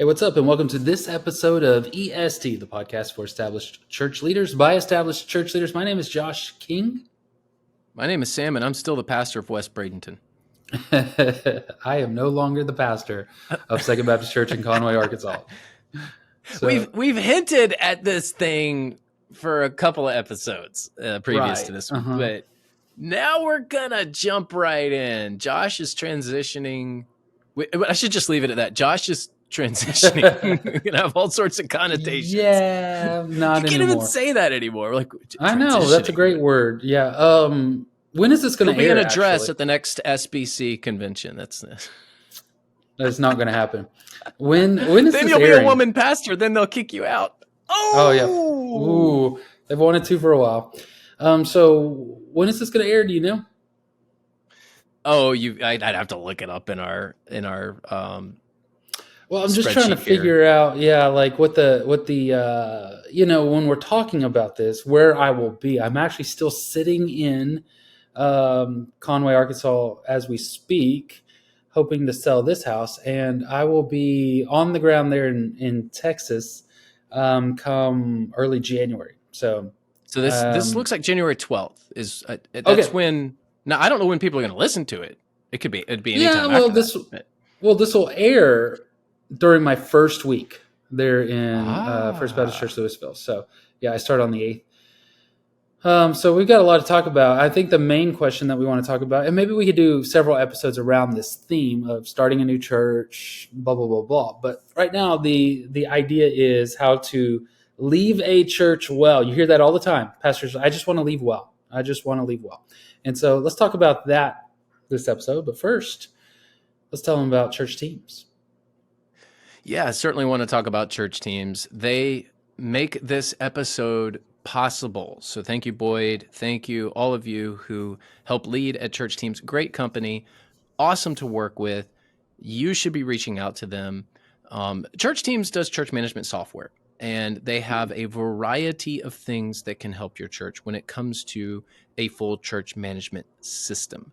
Hey, what's up? And welcome to this episode of EST, the podcast for established church leaders by established church leaders. My name is Josh King. My name is Sam, and I'm still the pastor of West Bradenton. I am no longer the pastor of Second Baptist Church in Conway, Arkansas. So, we've hinted at this thing for a couple of episodes previous to this, but now we're gonna jump right in. Josh is transitioning. I should just leave it at that. Josh is transitioning. Gonna have all sorts of connotations. Yeah, not you can't anymore. even say that anymore. Like, I know that's a great word. Yeah. When is this going to air? Be an address at the next SBC convention. That's not going to happen. When is then this you'll airing? be a woman pastor. Then they'll kick you out. Oh yeah. Ooh, they've wanted to for a while. So when is this going to air? Do you know? Oh, I'd have to look it up in our. Well, I'm just trying to figure out, like what the when we're talking about this, where I will be. I'm actually still sitting in Conway, Arkansas, as we speak, hoping to sell this house, and I will be on the ground there in Texas come early January. So this looks like January 12th is that's when. Now I don't know when people are going to listen to it. It'd be anytime. Yeah, this will air during my first week there in First Baptist Church, Louisville. So yeah, I start on the 8th. So we've got a lot to talk about. I think the main question that we want to talk about, and maybe we could do several episodes around this theme of starting a new church, blah, blah, blah, blah. But right now, the idea is how to leave a church well. You hear that all the time. Pastors, I just want to leave well. I just want to leave well. And so let's talk about that this episode. But first, let's tell them about church teams. Yeah, I certainly want to talk about church teams. They make this episode possible. So thank you, Boyd. Thank you, all of you who help lead at church teams. Great company. Awesome to work with. You should be reaching out to them. Church Teams does church management software, and they have a variety of things that can help your church when it comes to a full church management system.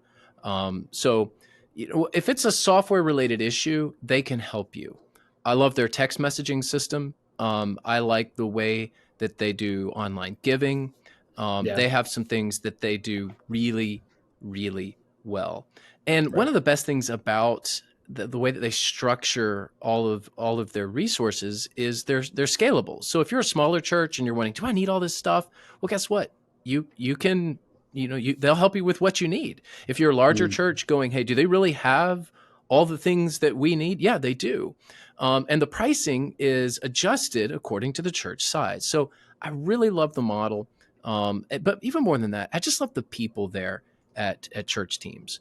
So if it's a software-related issue, they can help you. I love their text messaging system. I like the way that they do online giving. They have some things that they do really, really well. And one of the best things about the way that they structure all of their resources is they're scalable. So if you're a smaller church and you're wondering, do I need all this stuff? Well, guess what? You can, they'll help you with what you need. If you're a larger church going, hey, do they really have all the things that we need? Yeah, they do. And the pricing is adjusted according to the church size. So I really love the model. But even more than that, I just love the people there at church teams.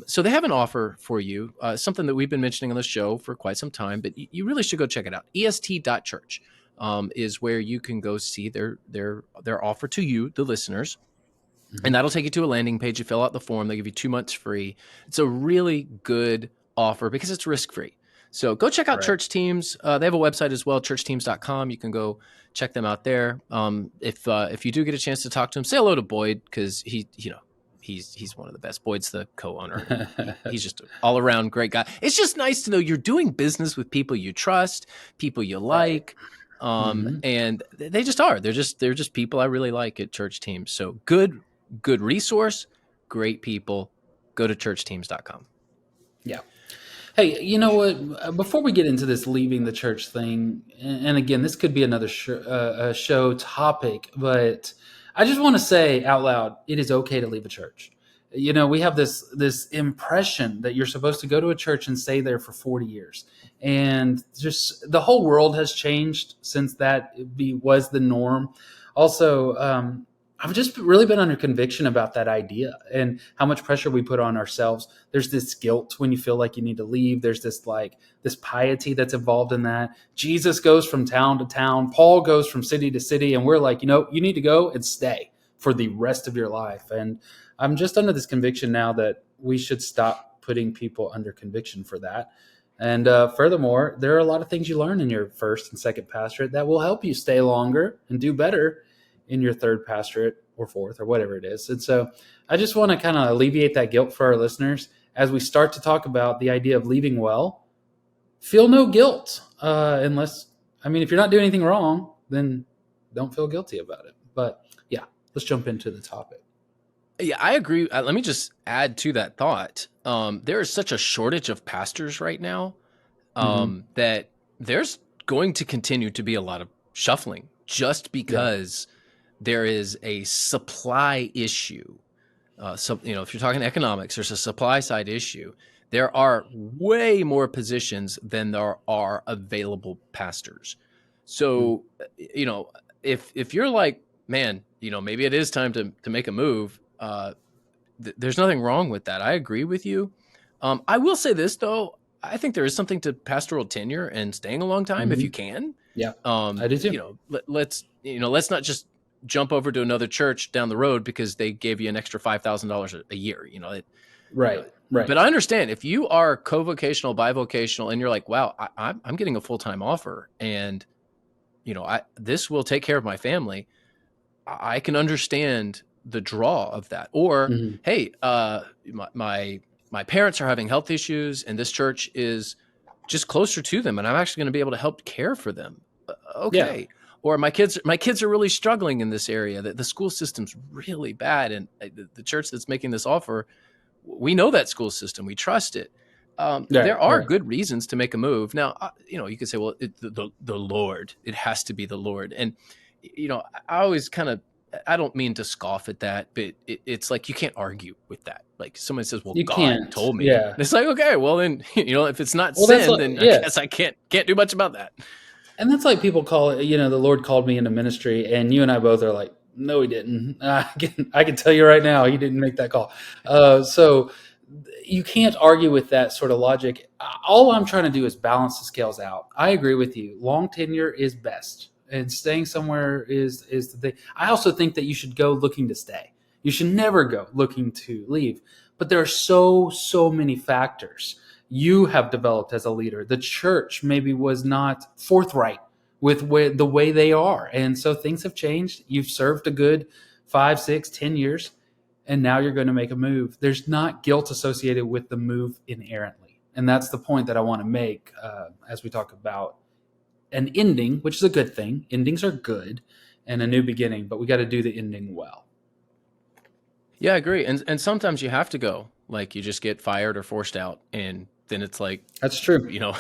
So they have an offer for you, something that we've been mentioning on the show for quite some time, but you really should go check it out. est.church is where you can go see their offer to you, the listeners. Mm-hmm. And that'll take you to a landing page. You fill out the form. They give you 2 months free. It's a really good offer because it's risk-free. So go check out Church Teams. They have a website as well, churchteams.com. You can go check them out there. If you do get a chance to talk to him, say hello to Boyd because he's one of the best. Boyd's the co-owner. He's just an all-around great guy. It's just nice to know you're doing business with people you trust, people you like, and they just are. They're just people I really like at Church Teams. So good resource, great people. Go to churchteams.com. Yeah. Hey, you know what? Before we get into this leaving the church thing, and again, this could be another show topic, but I just want to say out loud, it is okay to leave a church. We have this impression that you're supposed to go to a church and stay there for 40 years. And just the whole world has changed since that was the norm. Also, I've just really been under conviction about that idea and how much pressure we put on ourselves. There's this guilt when you feel like you need to leave. There's this piety that's involved in that. Jesus goes from town to town. Paul goes from city to city. And we're like, you need to go and stay for the rest of your life. And I'm just under this conviction now that we should stop putting people under conviction for that. And furthermore, there are a lot of things you learn in your first and second pastorate that will help you stay longer and do better in your third pastorate or fourth or whatever it is. And so I just want to kind of alleviate that guilt for our listeners as we start to talk about the idea of leaving well feel no guilt, unless, I mean, if you're not doing anything wrong, then don't feel guilty about it. But yeah, let's jump into the topic. Yeah, I agree. Let me just add to that thought. There is such a shortage of pastors right now, Hmm. that there's going to continue to be a lot of shuffling just Yeah. because there is a supply issue. So, if you're talking economics, there's a supply side issue. There are way more positions than there are available pastors. Mm. So, if you're like, man, maybe it is time to make a move. There's nothing wrong with that. I agree with you. I will say this though. I think there is something to pastoral tenure and staying a long time if Hmm. you can. Yeah, I do too. Let's not just jump over to another church down the road because they gave you an extra $5,000 a year. You know. Right, right. But I understand if you are co-vocational, bivocational, and you're like, wow, I'm getting a full-time offer, and this will take care of my family. I can understand the draw of that. Or, Hmm. hey, my parents are having health issues, and this church is just closer to them, and I'm actually going to be able to help care for them. Yeah, Okay. Or my kids are really struggling in this area. The school system's really bad, and the church that's making this offer, we know that school system, we trust it. right, There are right. good reasons to make a move. Now, you could say, well, the Lord, it has to be the Lord, and I always kind of, I don't mean to scoff at that, but it's like you can't argue with that. Like someone says, "Well, You God can't. told me." Yeah. And it's like, okay, well then, if it's not Well, that's sin, like, then I yeah. guess I can't do much about that. And that's like people call it, the Lord called me into ministry, and you and I both are like, no, he didn't. I can tell you right now, he didn't make that call. So you can't argue with that sort of logic. All I'm trying to do is balance the scales out. I agree with you. Long tenure is best, and staying somewhere is the thing. I also think that you should go looking to stay. You should never go looking to leave. But there are so many factors you have developed as a leader. The church maybe was not forthright with the way they are, and so things have changed. You've served a good 5, 6, 10 years, and now you're going to make a move. There's not guilt associated with the move inherently, and that's the point that I want to make as we talk about an ending, which is a good thing. Endings are good, and a new beginning, but we got to do the ending well. Yeah, I agree. And sometimes you have to go. Like you just get fired or forced out, and then it's like, That's true. you know,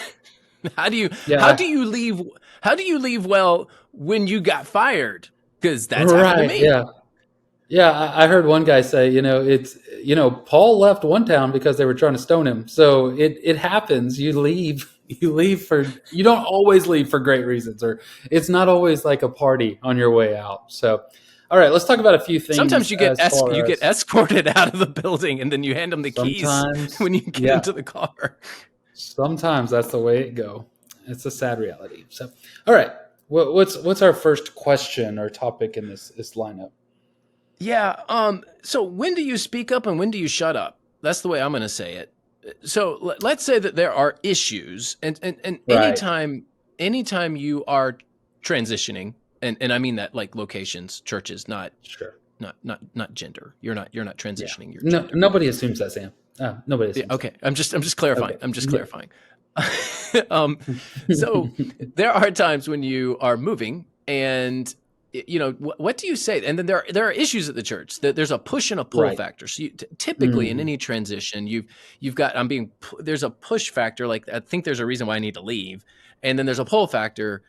how do you how Yeah. do you leave how do you leave well when you got fired? Because that's happened to Right. me. Yeah. Yeah, I heard one guy say, it's, Paul left one town because they were trying to stone him. So it happens. You leave. You don't always leave for great reasons, or it's not always like a party on your way out. So, all right, let's talk about a few Sometimes things as you far get as escorted out of the building, and then you hand them the keys sometimes, when you get yeah, into the car. sometimes that's the way it go. It's a sad reality. So, all right, what's our first question or topic in this lineup? Yeah. So when do you speak up and when do you shut up? That's the way I'm going to say it. So let's say that there are issues, and Right. anytime you are transitioning, and I mean that like locations, churches, not Sure. not gender. You're not Yeah. transitioning your No, gender. nobody assumes that, Sam. Nobody Yeah, assumes that. okay. I'm just clarifying. Okay. I'm just Yeah. clarifying. um, so there are times when you are moving, and what do you say? And then there are issues at the church. There's a push and a pull Right. factor. So typically in Mhm. any transition, you've got there's a push factor. Like I think there's a reason why I need to leave, and then there's a pull factor.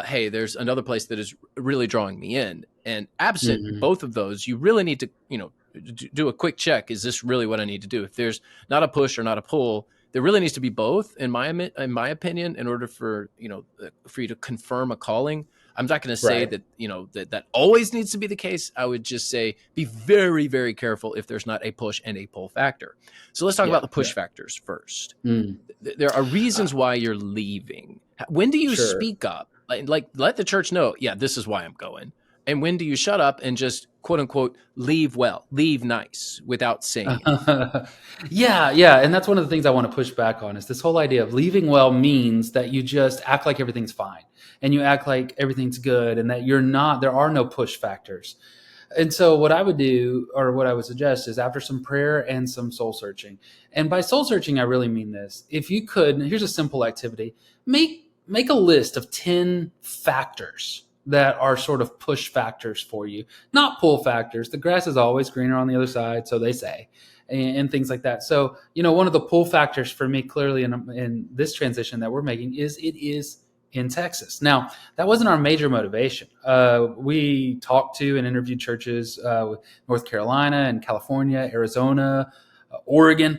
Hey, there's another place that is really drawing me in. And absent Mhm. both of those, you really need to do a quick check. Is this really what I need to do? If there's not a push or not a pull, there really needs to be both in my opinion, in order for you to confirm a calling. I'm not going to say Right. that that always needs to be the case. I would just say be very, very careful if there's not a push and a pull factor. So let's talk Yeah. about the Yeah. push factors first. Mm. There are Uh, reasons why you're leaving. When do you sure. speak up? Like let the church know, yeah, this is why I'm going. And when do you shut up and just quote unquote leave well, leave nice without saying anything? Yeah, yeah, and that's one of the things I want to push back on is this whole idea of leaving well means that you just act like everything's fine and you act like everything's good and that you're not. There are no push factors. And so what I would do, or what I would suggest, is after some prayer and some soul searching. And by soul searching, I really mean this. If you could, here's a simple activity: make a list of 10 factors that are sort of push factors for you, not pull factors. The grass is always greener on the other side, so they say, and things like that. So, one of the pull factors for me, clearly, in this transition that we're making, is it is in Texas. Now, that wasn't our major motivation. We talked to and interviewed churches with North Carolina and California, Arizona, Oregon.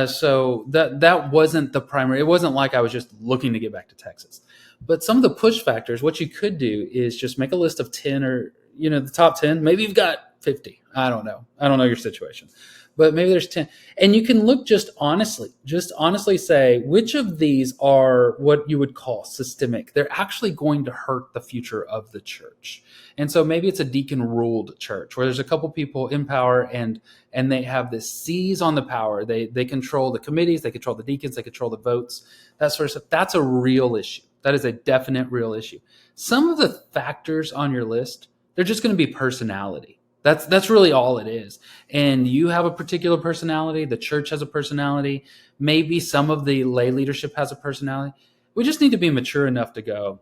So that wasn't the primary. It wasn't like I was just looking to get back to Texas. But some of the push factors, what you could do is just make a list of 10, or the top 10. Maybe you've got 50. I don't know. I don't know your situation, but maybe there's 10. And you can look just honestly say which of these are what you would call systemic. They're actually going to hurt the future of the church. And so maybe it's a deacon ruled church where there's a couple people in power, and they have this seize on the power. They control the committees, they control the deacons, they control the votes, that sort of stuff. That's a real issue. That is a definite real issue. Some of the factors on your list, they're just going to be personality. That's really all it is. And you have a particular personality. The church has a personality. Maybe some of the lay leadership has a personality. We just need to be mature enough to go,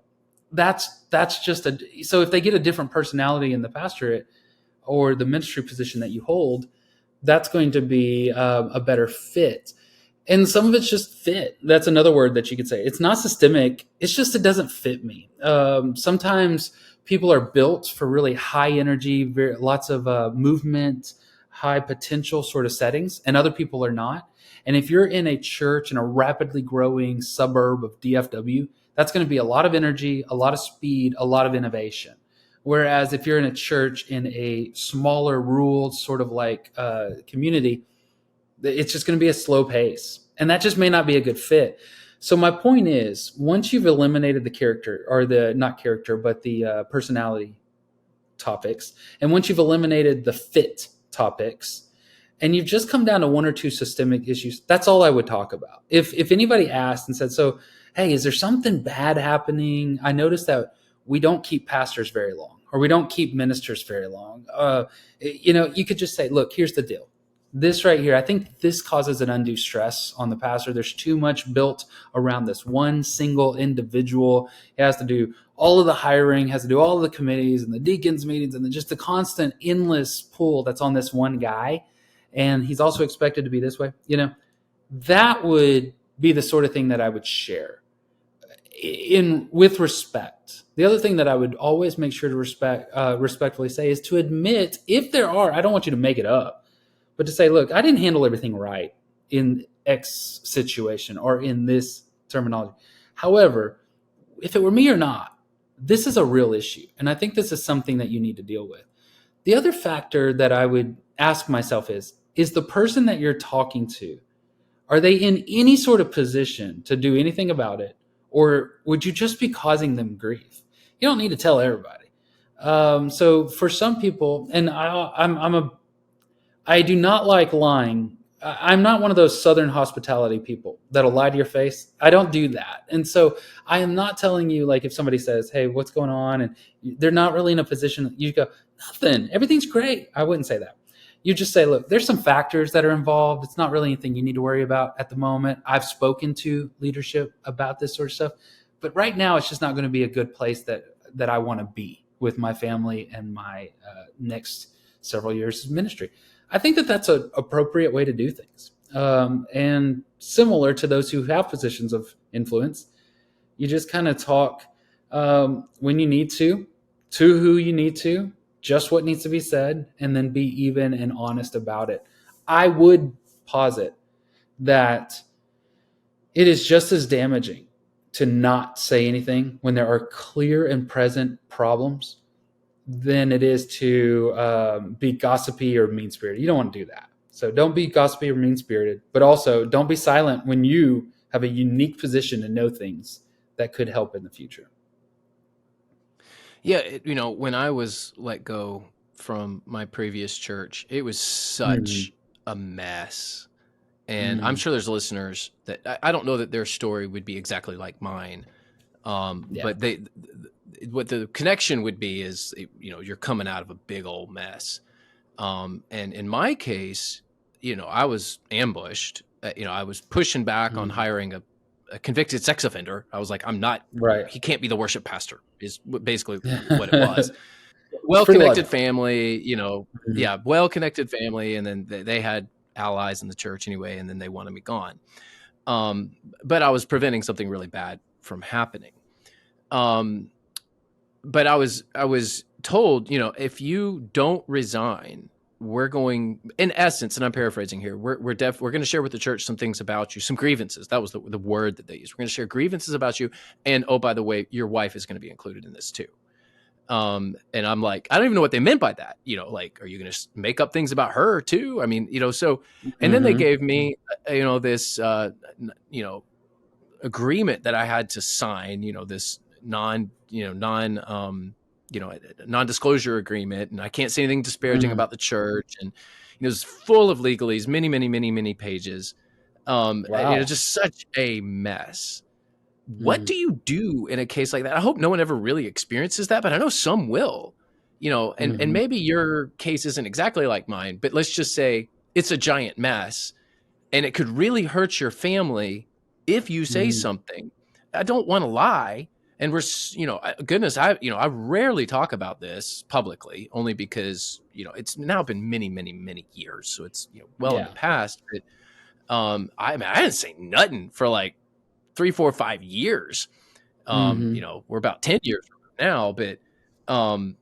that's just so if they get a different personality in the pastorate or the ministry position that you hold, that's going to be a better fit. And some of it's just fit. That's another word that you could say. It's not systemic. It's just it doesn't fit me. Sometimes people are built for really high energy, lots of movement, high potential sort of settings, and other people are not. And if you're in a church in a rapidly growing suburb of DFW, that's going to be a lot of energy, a lot of speed, a lot of innovation. Whereas if you're in a church in a smaller, rural sort of like community, it's just going to be a slow pace. And that just may not be a good fit. So my point is, once you've eliminated the character, or the not character, but the personality topics, and once you've eliminated the fit topics, and you've just come down to one or two systemic issues, that's all I would talk about. If anybody asked and said, so, hey, is there something bad happening? I noticed that we don't keep pastors very long, or we don't keep ministers very long. You could just say, look, here's the deal. This right here, I think this causes an undue stress on the pastor. There's too much built around this one single individual. He has to do all of the hiring, has to do all of the committees and the deacons meetings, and just the constant endless pull that's on this one guy. And he's also expected to be this way. That would be the sort of thing that I would share with respect. The other thing that I would always make sure to respectfully say is to admit if there are. I don't want you to make it up, but to say, look, I didn't handle everything right in X situation or in this terminology. However, if it were me or not, this is a real issue. And I think this is something that you need to deal with. The other factor that I would ask myself is the person that you're talking to, are they in any sort of position to do anything about it? Or would you just be causing them grief? You don't need to tell everybody. So for some people, and I do not like lying. I'm not one of those Southern hospitality people that'll lie to your face. I don't do that. And so I am not telling you, like, if somebody says, hey, what's going on? And they're not really in a position, you go, nothing, everything's great. I wouldn't say that. You just say, look, there's some factors that are involved. It's not really anything you need to worry about at the moment. I've spoken to leadership about this sort of stuff, but right now it's just not going to be a good place that I want to be with my family and my next several years of ministry. I think that that's an appropriate way to do things. And similar to those who have positions of influence, you just kind of talk when you need to who you need to, just what needs to be said, and then be even and honest about it. I would posit that it is just as damaging to not say anything when there are clear and present problems than it is to be gossipy or mean-spirited. You don't want to do that. So don't be gossipy or mean-spirited, but also don't be silent when you have a unique position to know things that could help in the future. Yeah, when I was let go from my previous church, it was Mm, such a mess. And I'm mm, sure there's listeners that I don't know that their story would be exactly like mine. yeah. But what the connection would be is, you're coming out of a big old mess. And in my case, I was ambushed. I was pushing back on Mm. hiring a convicted sex offender. I was like, I'm not. Right. He can't be the worship pastor. Is basically what it was. It's Well pretty connected logical. family, Mhm. yeah, well connected family, and then they had allies in the church anyway, and then they wanted me gone. Um, but I was preventing something really bad from happening. Um, but I was told, if you don't resign, we're going, in essence, and I'm paraphrasing here, we're going to share with the church some things about you, some grievances. That was the word that they used. We're going to share grievances about you, and oh, by the way, your wife is going to be included in this too. And I'm like, I don't even know what they meant by that. Like, are you going to make up things about her too? I mean, so, and then they Mhm. gave me, this, you know, agreement that I had to sign, this non-disclosure agreement. And I can't say anything disparaging Mhm. about the church. And, it was full of legalese, many, many, many, many pages. Wow. Just such a mess. What Mhm. do you do in a case like that? I hope no one ever really experiences that, but I know some will, and Mhm. maybe your case isn't exactly like mine, but let's just say it's a giant mess and it could really hurt your family if you say Mhm. something. I don't want to lie. And goodness, I rarely talk about this publicly only because, it's now been many, many, many years. So it's, well in the Yeah. past, but, I mean, I didn't say nothing for like 3, 4, 5 years. Mhm. We're about 10 years from now, but um,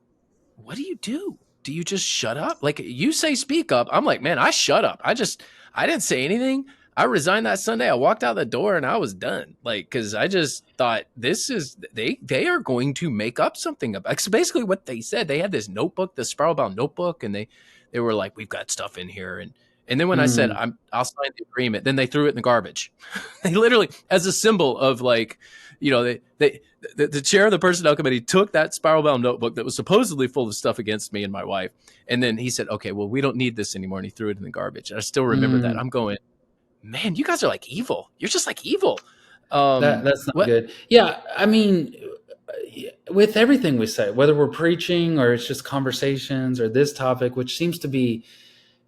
what do you do? Do you just shut up? Like, you say speak up. I'm like, man, I shut up. I didn't say anything. I resigned that Sunday. I walked out the door and I was done. Like, cause I just thought they are going to make up something about, so basically what they said, they had this notebook, the spiral bound notebook, and they were like, we've got stuff in here. And then when I said, Mhm. I'll sign the agreement, then they threw it in the garbage. They literally, as a symbol of like, the chair of the personnel committee took that spiral bound notebook that was supposedly full of stuff against me and my wife. And then he said, okay, well, we don't need this anymore. And he threw it in the garbage. And I still remember that. Mhm. I'm going, man, you guys are like evil. You're just like evil. That's not What? good. Yeah, I mean, with everything we say, whether we're preaching or it's just conversations or this topic, which seems to be,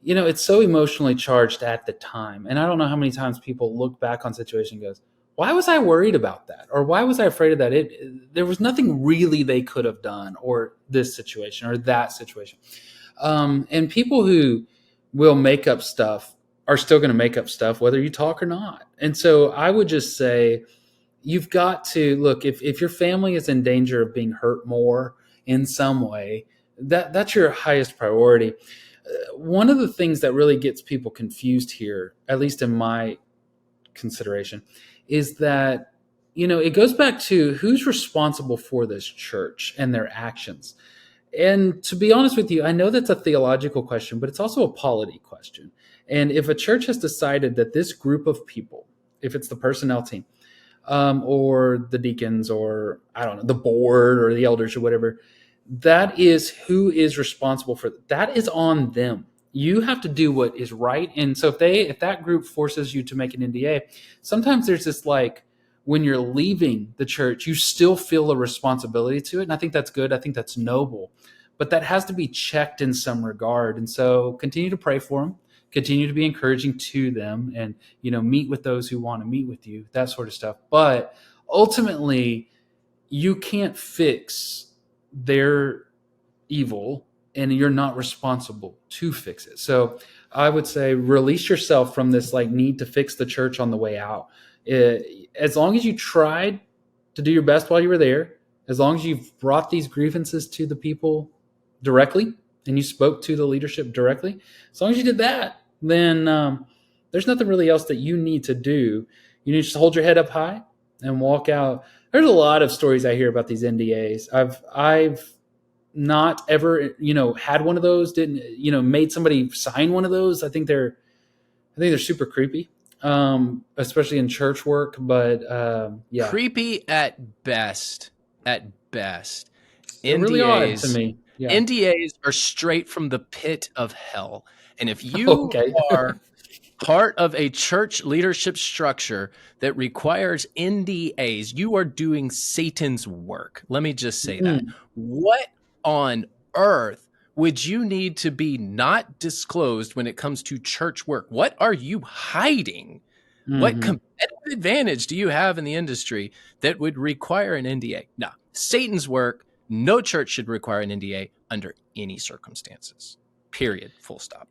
it's so emotionally charged at the time. And I don't know how many times people look back on situation and goes, why was I worried about that? Or why was I afraid of that? There was nothing really they could have done, or this situation or that situation. And people who will make up stuff are still going to make up stuff, whether you talk or not. And so I would just say, you've got to look, if your family is in danger of being hurt more in some way, that's your highest priority. One of the things that really gets people confused here, at least in my consideration, is that it goes back to who's responsible for this church and their actions. And to be honest with you, I know that's a theological question, but it's also a polity question. And if a church has decided that this group of people, if it's the personnel team, or the deacons, or I don't know, the board or the elders or whatever, that is who is responsible for that. Is on them. You have to do what is right. And so if that group forces you to make an NDA, sometimes there's this, like, when you're leaving the church, you still feel a responsibility to it. And I think that's good. I think that's noble. But that has to be checked in some regard. And so continue to pray for them, continue to be encouraging to them, and meet with those who want to meet with you, that sort of stuff. But ultimately, you can't fix their evil, and you're not responsible to fix it. So I would say release yourself from this, like, need to fix the church on the way out. As long as you tried to do your best while you were there, as long as you've brought these grievances to the people directly and you spoke to the leadership directly, as long as you did that, then there's nothing really else that you need to do. You need to just hold your head up high and walk out. There's a lot of stories I hear about these NDAs. I've not ever had one of those. Didn't made somebody sign one of those. I think they're super creepy, especially in church work. But yeah, Creepy at best. At best. they're really odd to NDAs. me. Yeah. NDAs are straight from the pit of hell. And if you Okay. are part of a church leadership structure that requires NDAs, you are doing Satan's work. Let me just say that. Mm, What on earth would you need to be not disclosed when it comes to church work? What are you hiding? What hmm. competitive advantage do you have in the industry that would require an NDA? No, Satan's work. No church should require an NDA under any circumstances. Period. Full stop.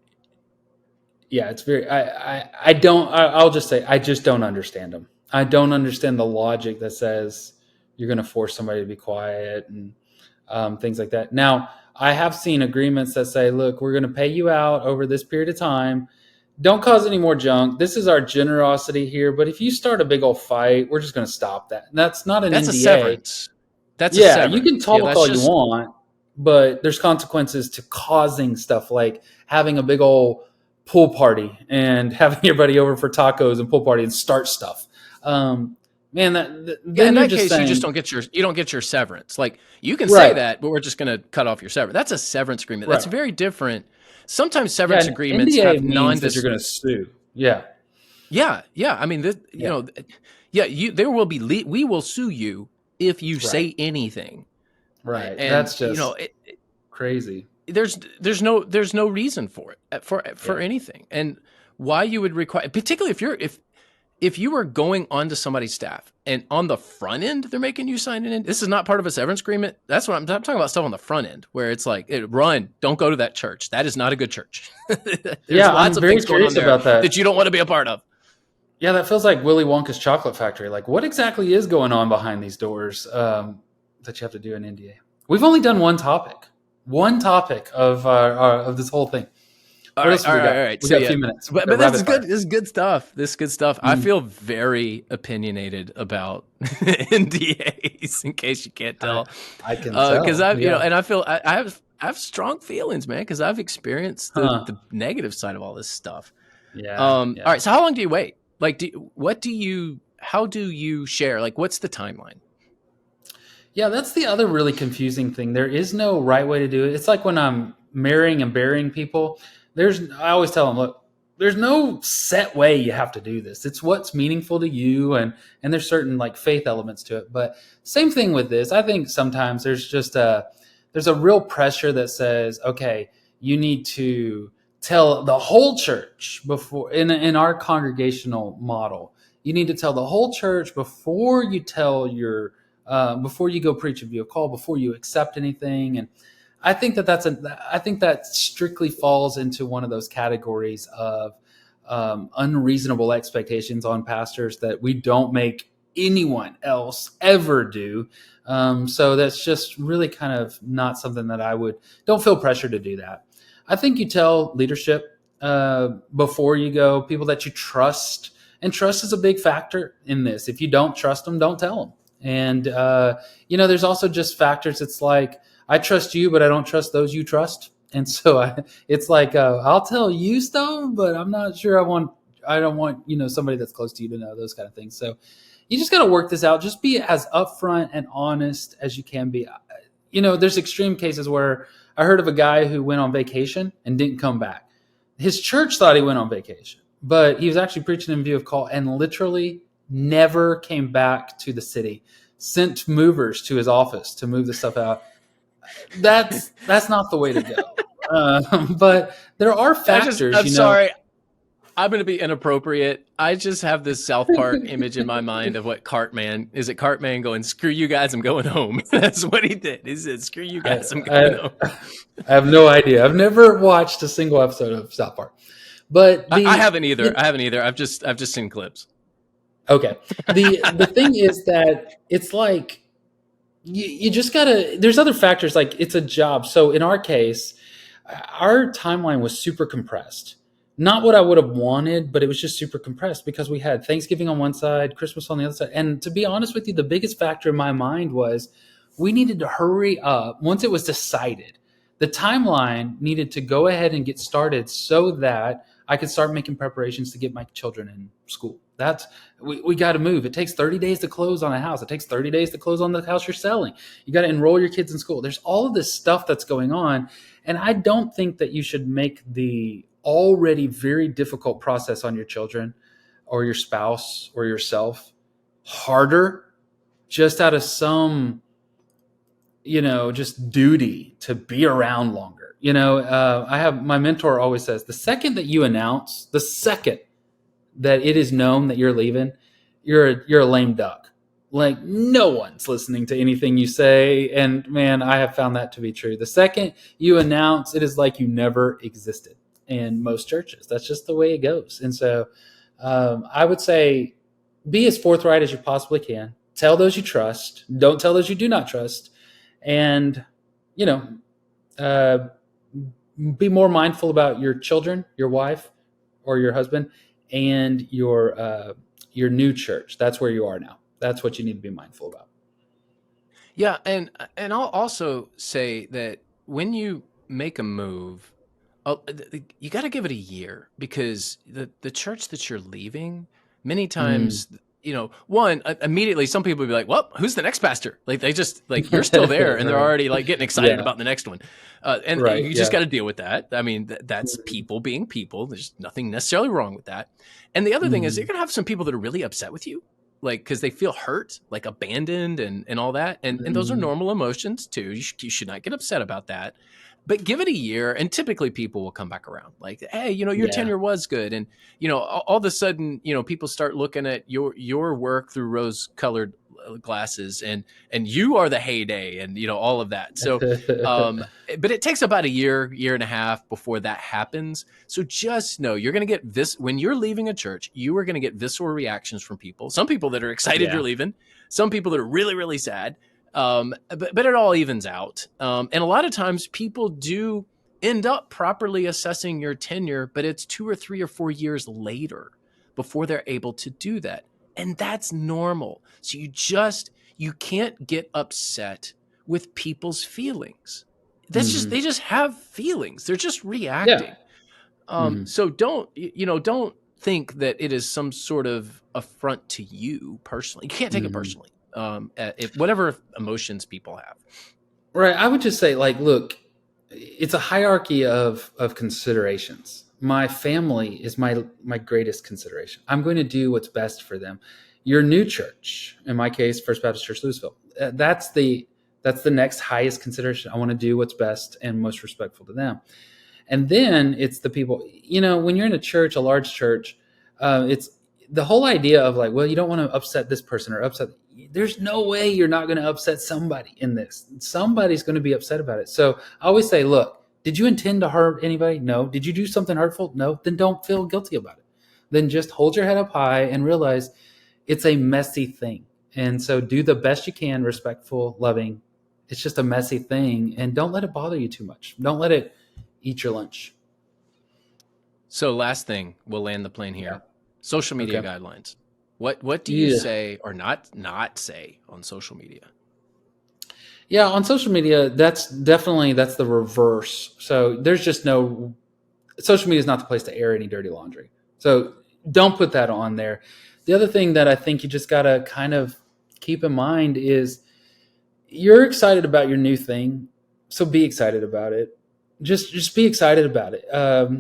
Yeah, it's very. I don't. I'll just say I just don't understand them. I don't understand the logic that says you're going to force somebody to be quiet and things like that. Now, I have seen agreements that say, "Look, we're going to pay you out over this period of time. Don't cause any more junk. This is our generosity here. But if you start a big old fight, we're just going to stop that." And that's not an That's a NDA. severance. That's a Yeah, you can severance. Yeah, talk that's all you just want, but there's consequences to causing stuff like having a big old pool party and having everybody over for tacos and pool party and start stuff. Um, man, yeah. then In you're that just case, saying, you don't get your severance. Like you can say right, that, but we're just going to cut off your severance. That's a severance agreement. That's right. very different. Sometimes Yeah, severance an agreements NDA have means non that you're going to sue. Yeah, Yeah, yeah. I mean, this, you yeah, know, yeah. You there will be we will sue you if you right, say anything, right. and That's just crazy. there's no reason for it for Yeah, anything, and why you would require, particularly if you were going onto somebody's staff and on the front end they're making you sign it in. This is not part of a severance agreement. That's what I'm talking about, stuff on the front end where it's like, run, don't go to that church. That is not a good church. There's yeah. lots I'm of very things going on curious there about that. that you don't want to be a part of. Yeah, that feels like Willy Wonka's chocolate factory. Like, what exactly is going on behind these doors that you have to do an NDA? We've only done one topic of this whole thing. All What right, else all have we right, got? all right. We So got a yeah, few minutes. We but got this is rapid good. fire. This is good stuff. This is good stuff. I Mm, feel very opinionated about NDAs, in case you can't I tell, I can because tell. I've, Yeah. and I have strong feelings, man, because I've experienced Huh. the negative side of all this stuff. Yeah. All Yeah. right. So how long do you wait? Like, how do you share? Like, what's the timeline? Yeah, that's the other really confusing thing. There is no right way to do it. It's like when I'm marrying and burying people. I always tell them, look, there's no set way you have to do this. It's what's meaningful to you, and there's certain like faith elements to it. But same thing with this. I think sometimes there's a real pressure that says, okay, you need to tell the whole church before in our congregational model. You need to tell the whole church before you tell your before you go preach a view of call, before you accept anything. And I think that strictly falls into one of those categories of unreasonable expectations on pastors that we don't make anyone else ever do. So that's just really kind of not something that don't feel pressure to do that. I think you tell leadership before you go, people that you trust, and trust is a big factor in this. If you don't trust them, don't tell them. And there's also just factors. It's like I trust you, but I don't trust those you trust. And so it's like I'll tell you stuff, but I'm not sure I don't want somebody that's close to you to know those kind of things. So you just got to work this out. Just be as upfront and honest as you can be. There's extreme cases where I heard of a guy who went on vacation and didn't come back. His church thought he went on vacation, but he was actually preaching in view of call and literally never came back to the city. Sent movers to his office to move the stuff out. That's not the way to go. But there are factors, I'm sorry. I'm going to be inappropriate. I just have this South Park image in my mind of what Cartman is. It Cartman going, "Screw you guys, I'm going home." That's what he did. He said, "Screw you I, guys, I'm going I, home." I have no idea. I've never watched a single episode of South Park. But I haven't either. I haven't either. I've just seen clips. okay. The thing is that it's like you just gotta. There's other factors like it's a job. So in our case, our timeline was super compressed. Not what I would have wanted, but it was just super compressed because we had Thanksgiving on one side, Christmas on the other side. And to be honest with you, the biggest factor in my mind was we needed to hurry up once it was decided. The timeline needed to go ahead and get started so that I could start making preparations to get my children in school. That's we got to move. It takes 30 days to close on a house. It takes 30 days to close on the house you're selling. You got to enroll your kids in school. There's all of this stuff that's going on. And I don't think that you should make the already very difficult process on your children or your spouse or yourself harder just out of some, just duty to be around longer. I have my mentor always says the second that it is known that you're leaving, you're a lame duck. Like no one's listening to anything you say. And man, I have found that to be true. The second you announce, it is like you never existed in most churches. That's just the way it goes. And so I would say be as forthright as you possibly can. Tell those you trust. Don't tell those you do not trust. And, you know, uh, be more mindful about your children, your wife, or your husband, and your new church. That's where you are now. That's what you need to be mindful about. Yeah, and I'll also say that when you make a move, you got to give it a year, because the church that you're leaving, many Mm. times, one, immediately some people will be like, "Well, who's the next pastor?" Like they just like you're still there, and they're Right. already like getting excited Yeah. about the next one, and Right. you just Yeah. got to deal with that. I mean, that's people being people. There's nothing necessarily wrong with that. And the other thing is, you're Mm. gonna have some people that are really upset with you, like because they feel hurt, like abandoned, and all that, and those are Mm. normal emotions too. You should not get upset about that, but give it a year, and typically people will come back around, like, hey, your Yeah. tenure was good. And all of a sudden, people start looking at your work through rose colored glasses, and you are the heyday, and all of that. So but it takes about a year and a half before that happens. So just know you're going to get this when you're leaving a church. You are going to get visceral reactions from people, some people that are excited you're Yeah. leaving, some people that are really, really sad. But it all evens out. And a lot of times people do end up properly assessing your tenure, but it's 2 or 3 or 4 years later before they're able to do that. And that's normal. So you can't get upset with people's feelings. Hmm. They just have feelings. They're just Yeah. reacting. Hmm. So don't think that it is some sort of affront to you personally. You can't take it Hmm. personally. If whatever emotions people have. Right. I would just say, like, look, it's a hierarchy of considerations. My family is my greatest consideration. I'm going to do what's best for them. Your new church, in my case, First Baptist Church Louisville, that's the next highest consideration. I want to do what's best and most respectful to them. And then it's the people. When you're in a church, a large church, it's the whole idea of like, well, you don't want to upset this person or upset. There's no way you're not going to upset somebody in this. Somebody's going to be upset about it. So I always say, look, did you intend to hurt anybody? No. Did you do something hurtful? No. Then don't feel guilty about it. Then just hold your head up high and realize it's a messy thing. And so do the best you can, respectful, loving. It's just a messy thing, and don't let it bother you too much. Don't let it eat your lunch. So last thing, we'll land the plane Yeah. here. Social media Okay. guidelines. What do you Yeah. say or not say on social media? Yeah. On social media, that's the reverse. So there's just no social media is not the place to air any dirty laundry. So don't put that on there. The other thing that I think you just gotta kind of keep in mind is you're excited about your new thing, so be excited about it. Just be excited about it.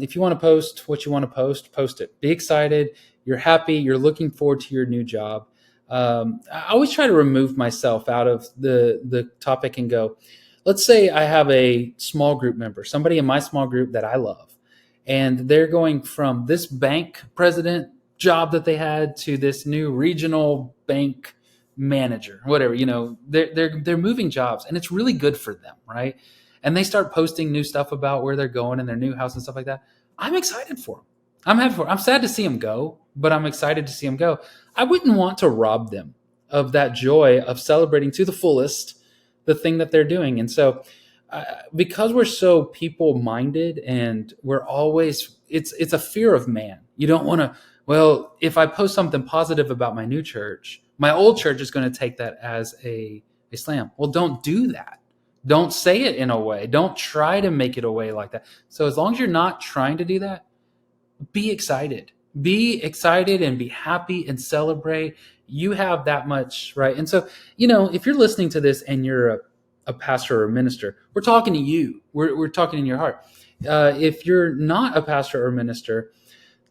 If you want to post what you want to post it. Be excited. You're happy. You're looking forward to your new job. I always try to remove myself out of the topic and go. Let's say I have a small group member, somebody in my small group that I love, and they're going from this bank president job that they had to this new regional bank manager, whatever. They're moving jobs, and it's really good for them, right? And they start posting new stuff about where they're going in their new house and stuff like that. I'm excited for them. I'm happy for them. I'm sad to see them go, but I'm excited to see them go. I wouldn't want to rob them of that joy of celebrating to the fullest the thing that they're doing. And so because we're so people minded, and we're always it's a fear of man. You don't want to, well, if I post something positive about my new church, my old church is going to take that as a slam. Well, don't do that. Don't say it in a way. Don't try to make it a way like that. So as long as you're not trying to do that, be excited. Be excited and be happy and celebrate. You have that much, right? And so, if you're listening to this and you're a pastor or a minister, we're talking to you. We're talking in your heart. If you're not a pastor or minister,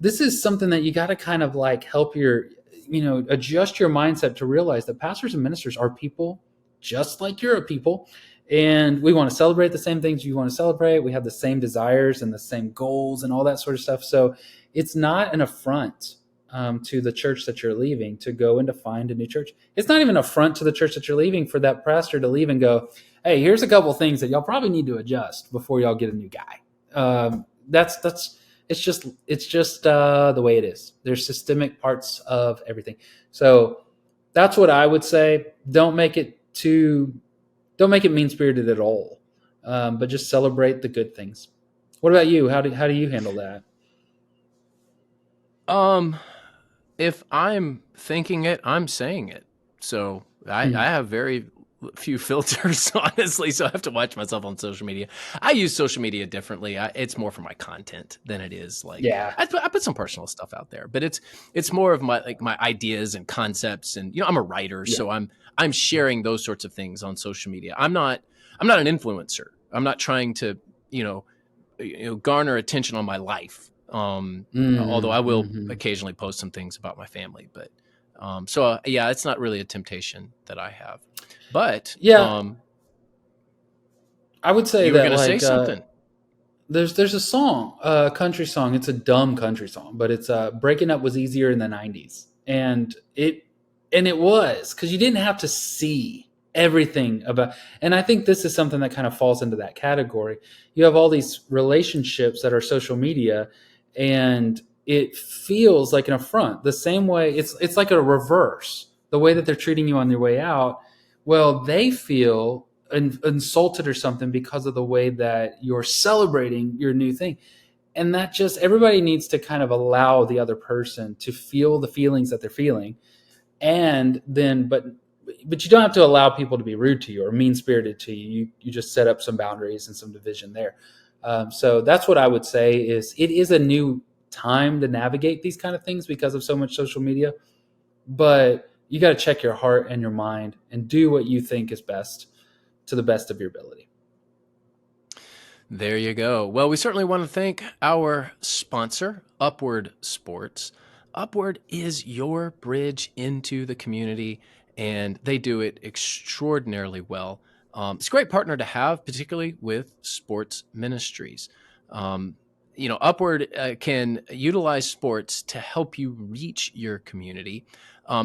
this is something that you got to kind of like help adjust your mindset to realize that pastors and ministers are people just like you're a people. And we want to celebrate the same things you want to celebrate. We have the same desires and the same goals and all that sort of stuff. So it's not an affront to the church that you're leaving to go and to find a new church. It's not even an affront to the church that you're leaving for that pastor to leave and go, hey, here's a couple of things that y'all probably need to adjust before y'all get a new guy. That's it's just the way it is. There's systemic parts of everything. So that's what I would say. Don't make it mean spirited at all, but just celebrate the good things. What about you? How do you handle that? If I'm thinking it, I'm saying it. So I Mm, have very few filters, honestly, so I have to watch myself on social media. I use social media differently. It's more for my content than it is like yeah, I put some personal stuff out there, but it's more of my ideas and concepts, and I'm a writer, yeah, so I'm sharing those sorts of things on social media. I'm not an influencer. I'm not trying to you know garner attention on my life. Although I will mm-hmm. occasionally post some things about my family, but yeah, it's not really a temptation that I have. But Yeah. I would say you were that going to say like something. there's a song, a country song. It's a dumb country song, but it's breaking up was easier in the '90s, and it was because you didn't have to see everything about. And I think this is something that kind of falls into that category. You have all these relationships that are social media, and it feels like an affront. The same way it's like a reverse. The way that they're treating you on your way out, well, they feel insulted or something because of the way that you're celebrating your new thing. And that just everybody needs to kind of allow the other person to feel the feelings that they're feeling. And then but you don't have to allow people to be rude to you or mean spirited to you. You just set up some boundaries and some division there. So that's what I would say is it is a new time to navigate these kind of things because of so much social media, but you got to check your heart and your mind and do what you think is best to the best of your ability. There you go. Well, we certainly want to thank our sponsor, Upward Sports. Upward is your bridge into the community, and they do it extraordinarily well. It's a great partner to have, particularly with sports ministries. Upward can utilize sports to help you reach your community.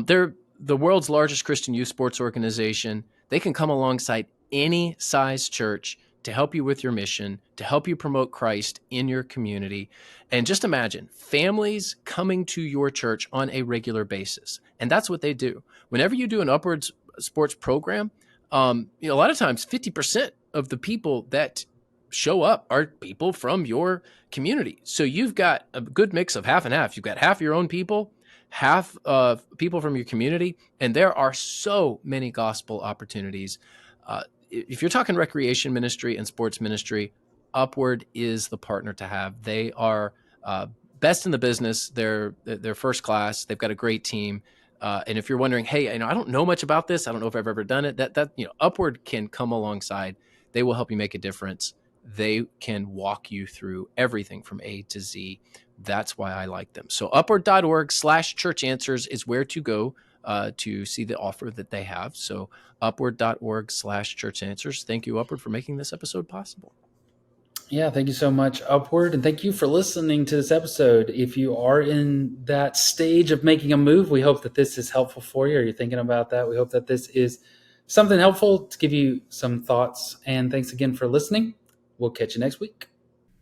They're the world's largest Christian youth sports organization. They can come alongside any size church to help you with your mission, to help you promote Christ in your community. And just imagine families coming to your church on a regular basis. And that's what they do. Whenever you do an Upwards sports program, a lot of times 50% of the people that show up are people from your community. So you've got a good mix of half and half. You've got half your own people, half people from your community, and there are so many gospel opportunities. If you're talking recreation ministry and sports ministry, Upward is the partner to have. They are best in the business. They're first class. They've got a great team. And if you're wondering, hey, I don't know much about this. I don't know if I've ever done it. That Upward can come alongside. They will help you make a difference. They can walk you through everything from A to Z. That's why I like them. So upward.org/church answers is where to go to see the offer that they have. So upward.org/church answers. Thank you, Upward, for making this episode possible. Yeah, thank you so much, Upward. And thank you for listening to this episode. If you are in that stage of making a move, we hope that this is helpful for you. Or you're thinking about that. We hope that this is something helpful to give you some thoughts. And thanks again for listening. We'll catch you next week.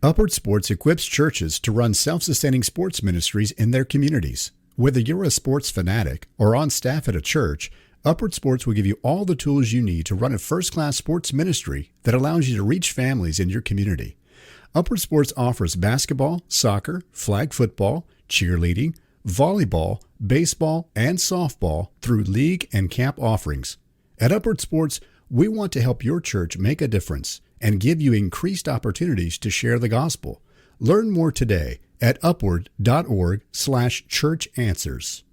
Upward Sports equips churches to run self-sustaining sports ministries in their communities. Whether you're a sports fanatic or on staff at a church, Upward Sports will give you all the tools you need to run a first-class sports ministry that allows you to reach families in your community. Upward Sports offers basketball, soccer, flag football, cheerleading, volleyball, baseball, and softball through league and camp offerings. At Upward Sports, we want to help your church make a difference and give you increased opportunities to share the gospel. Learn more today at upward.org/churchanswers.